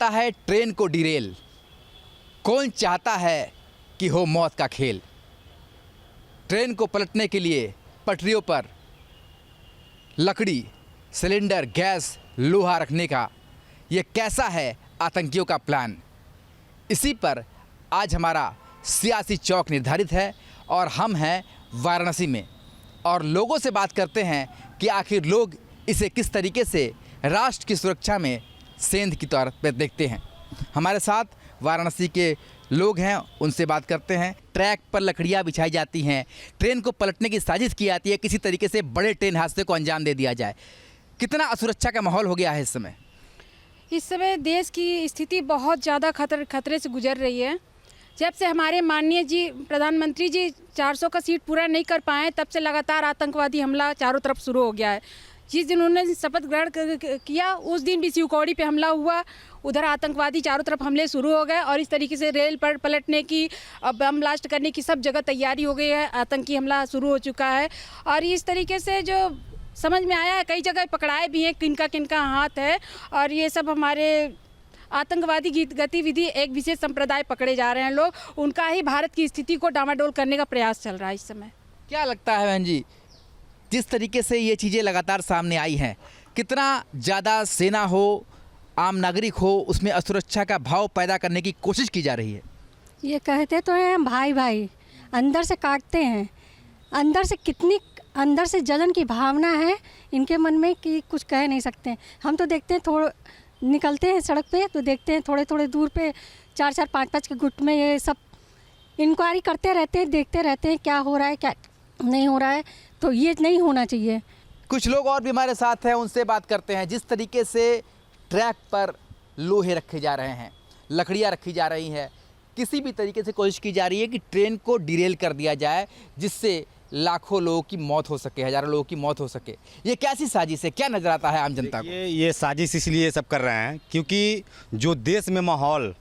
करता है ट्रेन को डिरेल? कौन चाहता है कि हो मौत का खेल? ट्रेन को पलटने के लिए पटरियों पर लकड़ी, सिलेंडर, गैस, लोहा रखने का ये कैसा है आतंकियों का प्लान? इसी पर आज हमारा सियासी चौक निर्धारित है और हम हैं वाराणसी में और लोगों से बात करते हैं कि आखिर लोग इसे किस तरीके से राष्ट्र की सुरक्षा में सेंध की तौर पर देखते हैं। हमारे साथ वाराणसी के लोग हैं, उनसे बात करते हैं। ट्रैक पर लकड़ियां बिछाई जाती हैं, ट्रेन को पलटने की साजिश की जाती है, किसी तरीके से बड़े ट्रेन हादसे को अंजाम दे दिया जाए। कितना असुरक्षा का माहौल हो गया है इस समय? इस समय देश की स्थिति बहुत ज़्यादा खतरे से गुजर रही है। जब से हमारे माननीय जी प्रधानमंत्री जी 400 का सीट पूरा नहीं कर पाए, तब से लगातार आतंकवादी हमला चारों तरफ शुरू हो गया है। जिस दिन उन्होंने शपथ ग्रहण किया उस दिन भी शिवकौड़ी पे हमला हुआ, उधर आतंकवादी चारों तरफ हमले शुरू हो गए और इस तरीके से रेल पर पलटने की, बम ब्लास्ट करने की सब जगह तैयारी हो गई है। आतंकी हमला शुरू हो चुका है और इस तरीके से जो समझ में आया है, कई जगह पकड़ाए भी हैं किनका किनका हाथ है और ये सब हमारे आतंकवादी गतिविधि एक विशेष संप्रदाय पकड़े जा रहे हैं लोग, उनका ही भारत की स्थिति को डामाडोल करने का प्रयास चल रहा है इस समय। क्या लगता है बहन जी, जिस तरीके से ये चीज़ें लगातार सामने आई हैं, कितना ज़्यादा सेना हो, आम नागरिक हो, उसमें असुरक्षा का भाव पैदा करने की कोशिश की जा रही है? ये कहते तो हैं भाई भाई, अंदर से काटते हैं। अंदर से कितनी अंदर से जलन की भावना है इनके मन में कि कुछ कह नहीं सकते। हम तो देखते हैं, निकलते हैं सड़क पे तो देखते हैं थोड़े थोड़े दूर पे 4-4, 5-5 के गुट में ये सब इंक्वायरी करते रहते हैं, देखते रहते हैं क्या हो रहा है क्या नहीं हो रहा है। तो ये नहीं होना चाहिए। कुछ लोग और भी हमारे साथ हैं, उनसे बात करते हैं। जिस तरीके से ट्रैक पर लोहे रखे जा रहे हैं, लकड़ियाँ रखी जा रही हैं, किसी भी तरीके से कोशिश की जा रही है कि ट्रेन को डिरेल कर दिया जाए जिससे लाखों लोगों की मौत हो सके, हज़ारों लोगों की मौत हो सके। ये कैसी साजिश है? क्या नजर आता है आम जनता को? ये साजिश इसलिए सब कर रहे हैं क्योंकि जो देश में माहौल,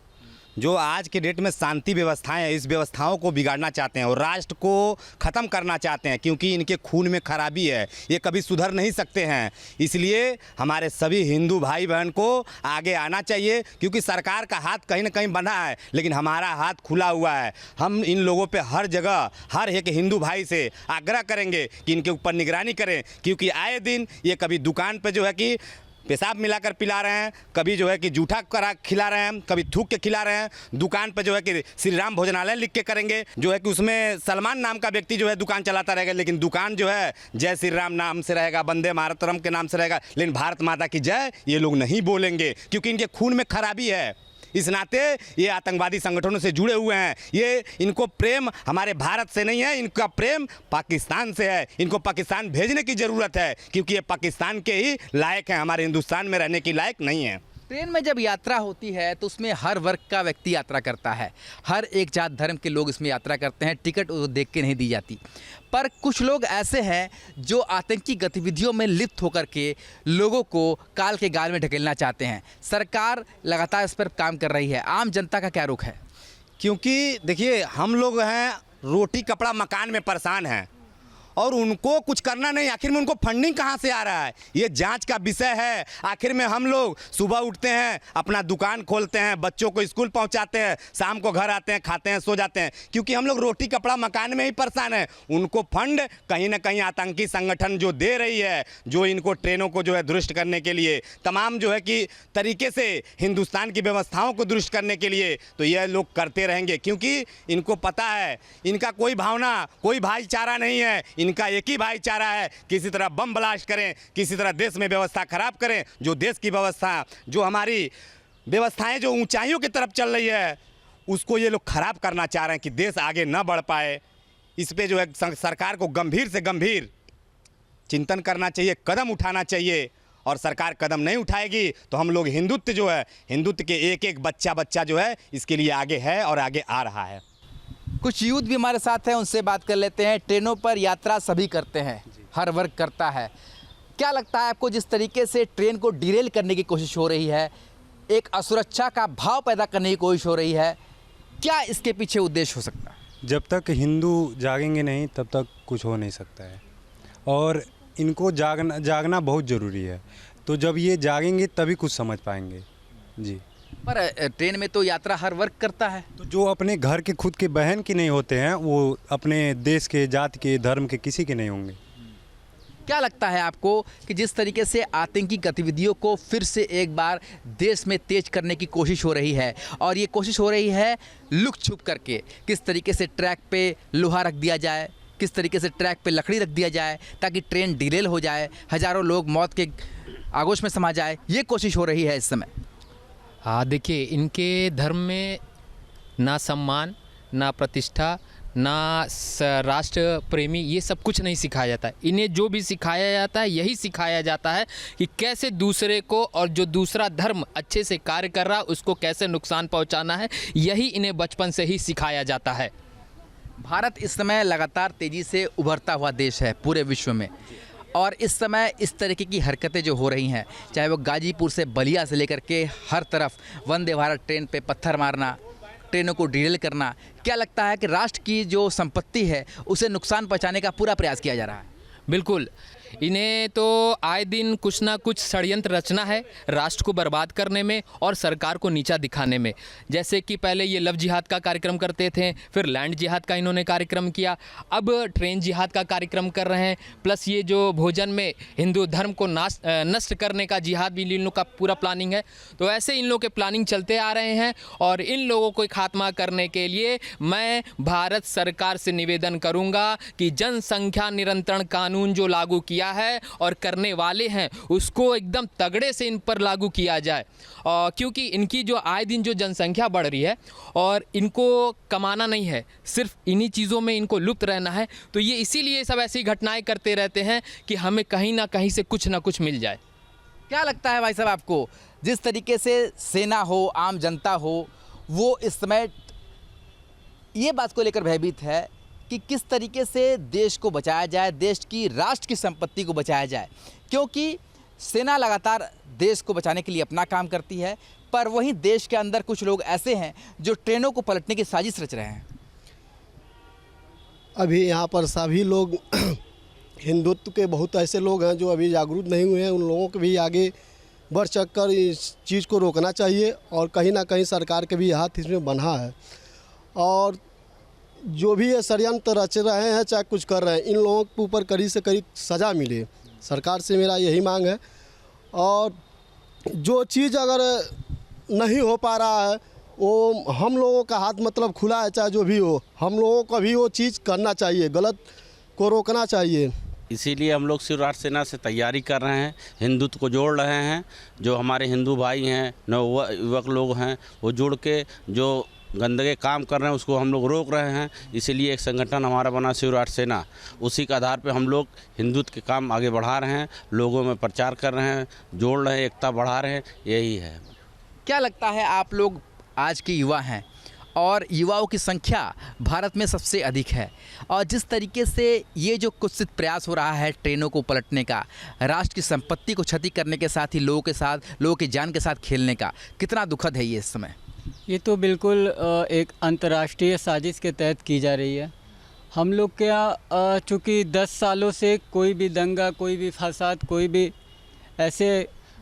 जो आज के डेट में शांति व्यवस्थाएं हैं, इस व्यवस्थाओं को बिगाड़ना चाहते हैं और राष्ट्र को ख़त्म करना चाहते हैं क्योंकि इनके खून में खराबी है, ये कभी सुधर नहीं सकते हैं। इसलिए हमारे सभी हिंदू भाई बहन को आगे आना चाहिए क्योंकि सरकार का हाथ कहीं ना कहीं बंधा है लेकिन हमारा हाथ खुला हुआ है। हम इन लोगों पे हर जगह हर एक हिंदू भाई से आग्रह करेंगे कि इनके ऊपर निगरानी करें क्योंकि आए दिन ये कभी दुकान पर जो है कि पेशाब मिलाकर पिला रहे हैं, कभी जो है कि जूठा करा खिला रहे हैं, कभी थूक के खिला रहे हैं। दुकान पे जो है कि श्री राम भोजनालय लिख के करेंगे, जो है कि उसमें सलमान नाम का व्यक्ति जो है दुकान चलाता रहेगा लेकिन दुकान जो है जय श्री राम नाम से रहेगा, वंदे मातरम के नाम से रहेगा, लेकिन भारत माता की जय ये लोग नहीं बोलेंगे क्योंकि इनके खून में खराबी है। इस नाते ये आतंकवादी संगठनों से जुड़े हुए हैं। ये इनको प्रेम हमारे भारत से नहीं है, इनका प्रेम पाकिस्तान से है। इनको पाकिस्तान भेजने की ज़रूरत है क्योंकि ये पाकिस्तान के ही लायक हैं, हमारे हिंदुस्तान में रहने की लायक नहीं है। ट्रेन में जब यात्रा होती है तो उसमें हर वर्ग का व्यक्ति यात्रा करता है, हर एक जात धर्म के लोग इसमें यात्रा करते हैं। टिकट वो देख के नहीं दी जाती, पर कुछ लोग ऐसे हैं जो आतंकी गतिविधियों में लिप्त होकर के लोगों को काल के गाल में ढकेलना चाहते हैं। सरकार लगातार इस पर काम कर रही है, आम जनता का क्या रुख है? क्योंकि देखिए हम लोग हैं रोटी कपड़ा मकान में परेशान हैं और उनको कुछ करना नहीं। आखिर में उनको फंडिंग कहाँ से आ रहा है ये जांच का विषय है। आखिर में हम लोग सुबह उठते हैं, अपना दुकान खोलते हैं, बच्चों को स्कूल पहुँचाते हैं, शाम को घर आते हैं, खाते हैं, सो जाते हैं क्योंकि हम लोग रोटी कपड़ा मकान में ही परेशान हैं। उनको फंड कहीं ना कहीं आतंकी संगठन जो दे रही है, जो इनको ट्रेनों को जो है दुरुस्त करने के लिए, तमाम जो है कि तरीके से हिंदुस्तान की व्यवस्थाओं को दुरुस्त करने के लिए, तो यह लोग करते रहेंगे क्योंकि इनको पता है इनका कोई भावना, कोई भाईचारा नहीं है। इनका एक ही भाईचारा है, किसी तरह बम ब्लास्ट करें, किसी तरह देश में व्यवस्था खराब करें। जो देश की व्यवस्था, जो हमारी व्यवस्थाएं जो ऊंचाइयों की तरफ चल रही है उसको ये लोग खराब करना चाह रहे हैं कि देश आगे न बढ़ पाए। इस पे जो है सरकार को गंभीर से गंभीर चिंतन करना चाहिए, कदम उठाना चाहिए और सरकार कदम नहीं उठाएगी तो हम लोग हिंदुत्व जो है, हिंदुत्व के एक एक बच्चा जो है इसके लिए आगे है और आगे आ रहा है। कुछ यूथ भी हमारे साथ हैं, उनसे बात कर लेते हैं। ट्रेनों पर यात्रा सभी करते हैं, हर वर्ग करता है। क्या लगता है आपको, जिस तरीके से ट्रेन को डिरेल करने की कोशिश हो रही है, एक असुरक्षा का भाव पैदा करने की कोशिश हो रही है, क्या इसके पीछे उद्देश्य हो सकता है? जब तक हिंदू जागेंगे नहीं तब तक कुछ हो नहीं सकता है और इनको जागना बहुत ज़रूरी है। तो जब ये जागेंगे तभी कुछ समझ पाएंगे। जी पर ट्रेन में तो यात्रा हर वर्ग करता है। तो जो अपने घर के खुद के बहन के नहीं होते हैं वो अपने देश के, जाति के, धर्म के किसी के नहीं होंगे। क्या लगता है आपको कि जिस तरीके से आतंकी गतिविधियों को फिर से एक बार देश में तेज करने की कोशिश हो रही है, और ये कोशिश हो रही है लुक छुप करके, किस तरीके से ट्रैक पे लोहा रख दिया जाए, किस तरीके से ट्रैक पे लकड़ी रख दिया जाए ताकि ट्रेन डिलेल हो जाए, हज़ारों लोग मौत के आगोश में समा जाए, ये कोशिश हो रही है इस समय। हाँ देखिए, इनके धर्म में ना सम्मान, ना प्रतिष्ठा, ना राष्ट्र प्रेमी, ये सब कुछ नहीं सिखाया जाता है। इन्हें जो भी सिखाया जाता है यही सिखाया जाता है कि कैसे दूसरे को, और जो दूसरा धर्म अच्छे से कार्य कर रहा है उसको कैसे नुकसान पहुंचाना है, यही इन्हें बचपन से ही सिखाया जाता है। भारत इस समय लगातार तेज़ी से उभरता हुआ देश है पूरे विश्व में, और इस समय इस तरीके की हरकतें जो हो रही हैं, चाहे वो गाजीपुर से बलिया से लेकर के हर तरफ वंदे भारत ट्रेन पे पत्थर मारना, ट्रेनों को डिरेल करना, क्या लगता है कि राष्ट्र की जो संपत्ति है उसे नुकसान पहुंचाने का पूरा प्रयास किया जा रहा है? बिल्कुल, इन्हें तो आए दिन कुछ ना कुछ षड्यंत्र रचना है राष्ट्र को बर्बाद करने में और सरकार को नीचा दिखाने में। जैसे कि पहले ये लव जिहाद का कार्यक्रम करते थे, फिर लैंड जिहाद का इन्होंने कार्यक्रम किया, अब ट्रेन जिहाद का कार्यक्रम कर रहे हैं, प्लस ये जो भोजन में हिंदू धर्म को नष्ट करने का जिहाद भी इन लोगों का पूरा प्लानिंग है। तो ऐसे इन लोगों के प्लानिंग चलते आ रहे हैं, और इन लोगों को खात्मा करने के लिए मैं भारत सरकार से निवेदन करूंगा कि जनसंख्या नियंत्रण कानून जो लागू किया है और करने वाले हैं उसको एकदम तगड़े से इन पर लागू किया जाए, क्योंकि इनकी जो आए दिन जो जनसंख्या बढ़ रही है और इनको कमाना नहीं है, सिर्फ इन्हीं चीज़ों में इनको लुप्त रहना है, तो ये इसीलिए सब ऐसी घटनाएं करते रहते हैं कि हमें कहीं ना कहीं से कुछ ना कुछ मिल जाए। क्या लगता है भाई साहब आपको, जिस तरीके से सेना हो, आम जनता हो, वो इस समय ये बात को लेकर भयभीत है कि किस तरीके से देश को बचाया जाए, देश की, राष्ट्र की संपत्ति को बचाया जाए, क्योंकि सेना लगातार देश को बचाने के लिए अपना काम करती है, पर वहीं देश के अंदर कुछ लोग ऐसे हैं जो ट्रेनों को पलटने की साजिश रच रहे हैं। अभी यहाँ पर सभी लोग हिंदुत्व के बहुत ऐसे लोग हैं जो अभी जागरूक नहीं हुए हैं, उन लोगों को भी आगे बढ़ चढ़ कर इस चीज़ को रोकना चाहिए, और कहीं ना कहीं सरकार के भी हाथ इसमें बंधा है, और जो भी ये षड्यंत्र रच रहे हैं चाहे कुछ कर रहे हैं, इन लोगों के ऊपर कड़ी से कड़ी सज़ा मिले, सरकार से मेरा यही मांग है। और जो चीज़ अगर नहीं हो पा रहा है वो हम लोगों का हाथ मतलब खुला है, चाहे जो भी हो, हम लोगों को भी वो चीज़ करना चाहिए, गलत को रोकना चाहिए। इसीलिए हम लोग शिव राष्ट्र सेना से तैयारी कर रहे हैं, हिंदुत्व को जोड़ रहे हैं, जो हमारे हिंदू भाई हैं, नव युवक लोग हैं, वो जुड़ के जो गंदगे काम कर रहे हैं उसको हम लोग रोक रहे हैं। इसीलिए एक संगठन हमारा बना शिव राष्ट्र सेना, उसी के आधार पे हम लोग हिंदुत्व के काम आगे बढ़ा रहे हैं, लोगों में प्रचार कर रहे हैं, जोड़ रहे हैं, एकता बढ़ा रहे हैं, यही है। क्या लगता है, आप लोग आज के युवा हैं और युवाओं की संख्या भारत में सबसे अधिक है, और जिस तरीके से ये जो कुत्सित प्रयास हो रहा है ट्रेनों को पलटने का, राष्ट्र की संपत्ति को क्षति करने के साथ ही लोगों की जान के साथ खेलने का, कितना दुखद है ये इस समय? ये तो बिल्कुल एक अंतर्राष्ट्रीय साजिश के तहत की जा रही है। हम लोग क्या चूँकि 10 सालों से कोई भी दंगा, कोई भी फसाद, कोई भी ऐसे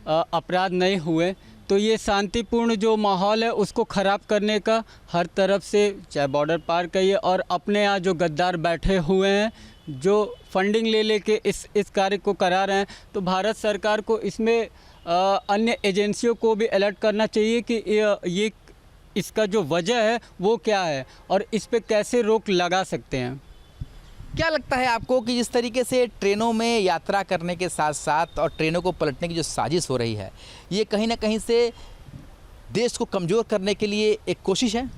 अपराध नहीं हुए, तो ये शांतिपूर्ण जो माहौल है उसको ख़राब करने का हर तरफ से, चाहे बॉर्डर पार कहिए, और अपने यहाँ जो गद्दार बैठे हुए हैं जो फंडिंग ले लेके इस कार्य को करा रहे हैं, तो भारत सरकार को इसमें अन्य एजेंसियों को भी अलर्ट करना चाहिए कि ये इसका जो वजह है वो क्या है और इस पे कैसे रोक लगा सकते हैं। क्या लगता है आपको कि जिस तरीके से ट्रेनों में यात्रा करने के साथ साथ और ट्रेनों को पलटने की जो साजिश हो रही है, ये कहीं ना कहीं से देश को कमज़ोर करने के लिए एक कोशिश है?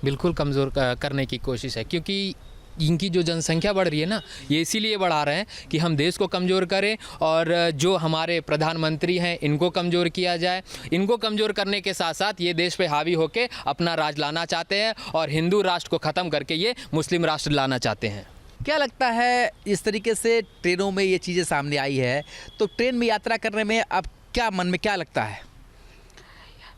बिल्कुल कमज़ोर करने की कोशिश है, क्योंकि इनकी जो जनसंख्या बढ़ रही है ना, ये इसीलिए बढ़ा रहे हैं कि हम देश को कमज़ोर करें, और जो हमारे प्रधानमंत्री हैं इनको कमज़ोर किया जाए। इनको कमज़ोर करने के साथ साथ ये देश पे हावी होकर अपना राज लाना चाहते हैं, और हिंदू राष्ट्र को ख़त्म करके ये मुस्लिम राष्ट्र लाना चाहते हैं। क्या लगता है, इस तरीके से ट्रेनों में ये चीज़ें सामने आई है, तो ट्रेन में यात्रा करने में अब क्या मन में क्या लगता है?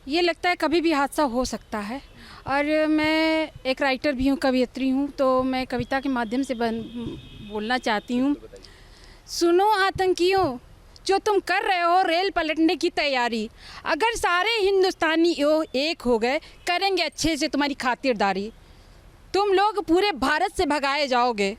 ये लगता है कभी भी हादसा हो सकता है, और मैं एक राइटर भी हूँ, कवियत्री हूँ, तो मैं कविता के माध्यम से बोलना चाहती हूँ। सुनो आतंकियों, जो तुम कर रहे हो रेल पलटने की तैयारी, अगर सारे हिंदुस्तानी एक हो गए, करेंगे अच्छे से तुम्हारी खातिरदारी, तुम लोग पूरे भारत से भगाए जाओगे।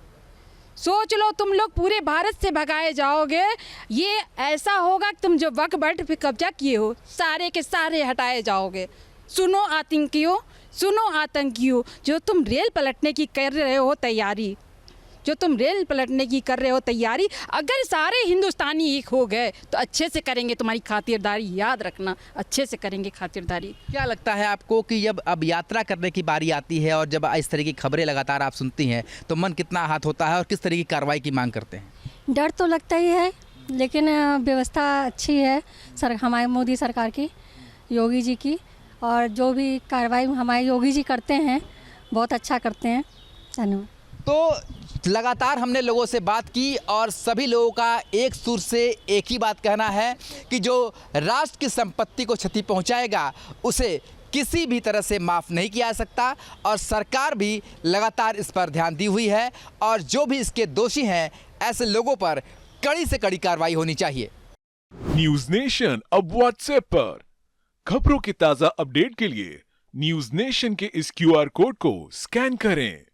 सोच लो, तुम लोग पूरे भारत से भगाए जाओगे। ये ऐसा होगा कि तुम जो वक्फ बोर्ड पे कब्जा किए हो सारे के सारे हटाए जाओगे। सुनो आतंकियों, सुनो आतंकियों, जो तुम रेल पलटने की कर रहे हो तैयारी, जो तुम रेल पलटने की कर रहे हो तैयारी, अगर सारे हिंदुस्तानी एक हो गए तो अच्छे से करेंगे तुम्हारी खातिरदारी। याद रखना, अच्छे से करेंगे खातिरदारी। क्या लगता है आपको कि जब अब यात्रा करने की बारी आती है और जब इस तरह की खबरें लगातार आप सुनती हैं तो मन कितना आहत होता है और किस तरह की कार्रवाई की मांग करते हैं? डर तो लगता ही है, लेकिन व्यवस्था अच्छी है हमारे मोदी सरकार की, योगी जी की, और जो भी कार्रवाई हमारे योगी जी करते हैं बहुत अच्छा करते हैं। धन्यवाद। तो लगातार हमने लोगों से बात की और सभी लोगों का एक सुर से एक ही बात कहना है कि जो राष्ट्र की संपत्ति को क्षति पहुंचाएगा उसे किसी भी तरह से माफ़ नहीं किया जा सकता और सरकार भी लगातार इस पर ध्यान दी हुई है और जो भी इसके दोषी हैं ऐसे लोगों पर कड़ी से कड़ी कार्रवाई होनी चाहिए। न्यूज नेशन अब व्हाट्सएप पर खबरों के ताज़ा अपडेट के लिए न्यूज नेशन के इस QR कोड को स्कैन करें।